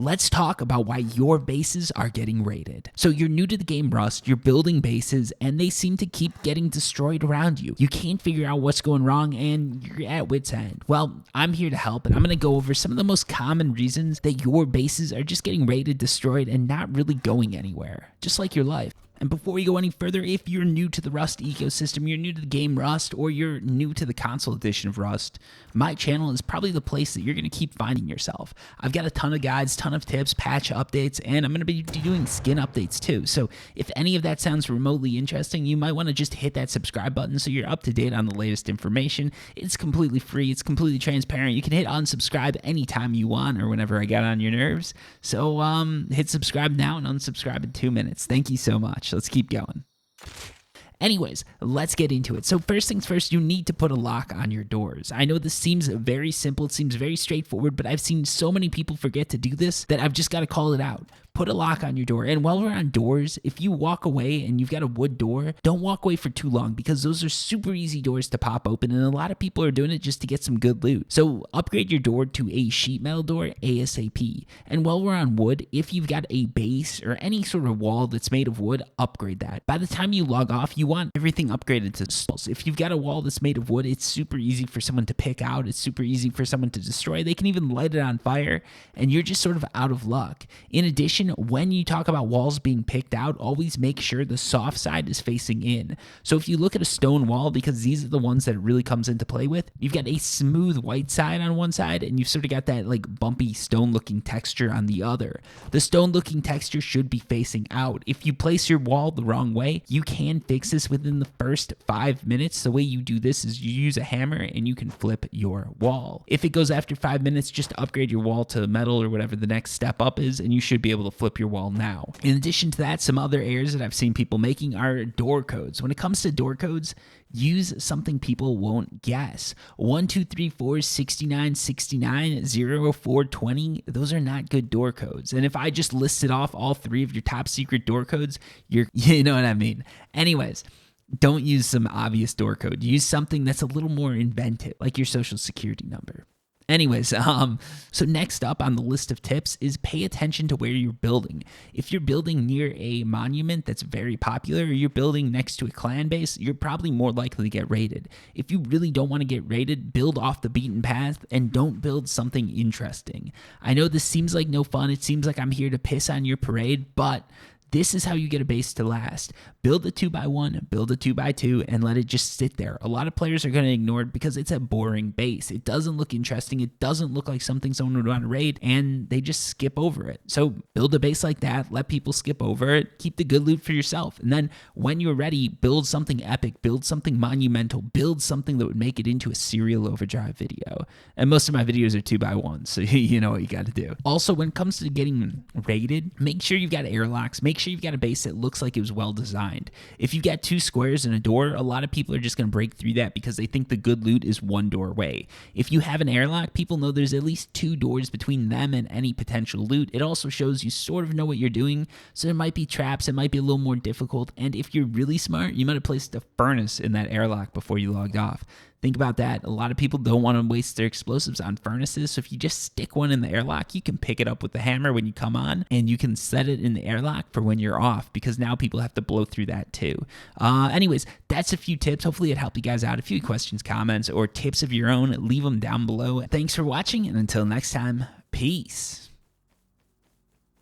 Let's talk about why your bases are getting raided. So you're new to the game Rust, you're building bases, and they seem to keep getting destroyed around you. You can't figure out what's going wrong, and you're at wit's end. Well, I'm here to help, and I'm going to go over some of the most common reasons that your bases are just getting raided, destroyed, and not really going anywhere, just like your life. And before we go any further, if you're new to the Rust ecosystem, you're new to the game Rust, or you're new to the console edition of Rust, my channel is probably the place that you're going to keep finding yourself. I've got a ton of guides, ton of tips, patch updates, and I'm going to be doing skin updates too. So if any of that sounds remotely interesting, you might want to just hit that subscribe button so you're up to date on the latest information. It's completely free. It's completely transparent. You can hit unsubscribe anytime you want or whenever I get on your nerves. So hit subscribe now and unsubscribe in 2 minutes. Thank you so much. Let's keep going. Anyways, let's get into it. So first things first, you need to put a lock on your doors. I know this seems very simple, it seems very straightforward, but I've seen so many people forget to do this that I've just got to call it out. Put a lock on your door. And while we're on doors, if you walk away and you've got a wood door, don't walk away for too long because those are super easy doors to pop open, and a lot of people are doing it just to get some good loot. So upgrade your door to a sheet metal door ASAP. And while we're on wood, if you've got a base or any sort of wall that's made of wood, upgrade that. By the time you log off, you want everything upgraded to stalls. If you've got a wall that's made of wood, it's super easy for someone to pick out. It's super easy for someone to destroy. They can even light it on fire, and you're just sort of out of luck. In addition, when you talk about walls being picked out, always make sure the soft side is facing in. So if you look at a stone wall, because these are the ones that it really comes into play with, you've got a smooth white side on one side, and you've sort of got that like bumpy stone looking texture on the other. The stone looking texture should be facing out. If you place your wall the wrong way, you can fix this within the first 5 minutes. The way you do this is you use a hammer and you can flip your wall. If it goes after 5 minutes, just upgrade your wall to metal or whatever the next step up is, and you should be able to flip your wall now. In addition to that, some other errors that I've seen people making are door codes. When it comes to door codes, use something people won't guess. 1, 2, 3, 4, 69, 69, 0, 4, 20. Those are not good door codes. And if I just listed off all 3 of your top secret door codes, you know what I mean. Anyways, don't use some obvious door code. Use something that's a little more inventive, like your social security number. Anyways, so next up on the list of tips is pay attention to where you're building. If you're building near a monument that's very popular, or you're building next to a clan base, you're probably more likely to get raided. If you really don't want to get raided, build off the beaten path and don't build something interesting. I know this seems like no fun. It seems like I'm here to piss on your parade, but this is how you get a base to last. Build a 2x1, build a 2x2, and let it just sit there. A lot of players are going to ignore it because it's a boring base. It doesn't look interesting. It doesn't look like something someone would want to raid, and they just skip over it. So build a base like that. Let people skip over it. Keep the good loot for yourself. And then when you're ready, build something epic. Build something monumental. Build something that would make it into a serial overdrive video. And most of my videos are 2x1, so you know what you got to do. Also, when it comes to getting raided, make sure you've got airlocks. Make sure you've got a base that looks like it was well designed. If you've got 2 squares and a door, a lot of people are just going to break through that because they think the good loot is one door away. If you have an airlock, people know there's at least 2 doors between them and any potential loot. It also shows you sort of know what you're doing, so there might be traps, it might be a little more difficult, and if you're really smart, you might have placed a furnace in that airlock before you logged off. Think about that. A lot of people don't want to waste their explosives on furnaces, so if you just stick one in the airlock, you can pick it up with the hammer when you come on, and you can set it in the airlock for when you're off, because now people have to blow through that too. Anyways, that's a few tips. Hopefully it helped you guys out. A few questions, comments, or tips of your own, leave them down below. Thanks for watching, and until next time, peace.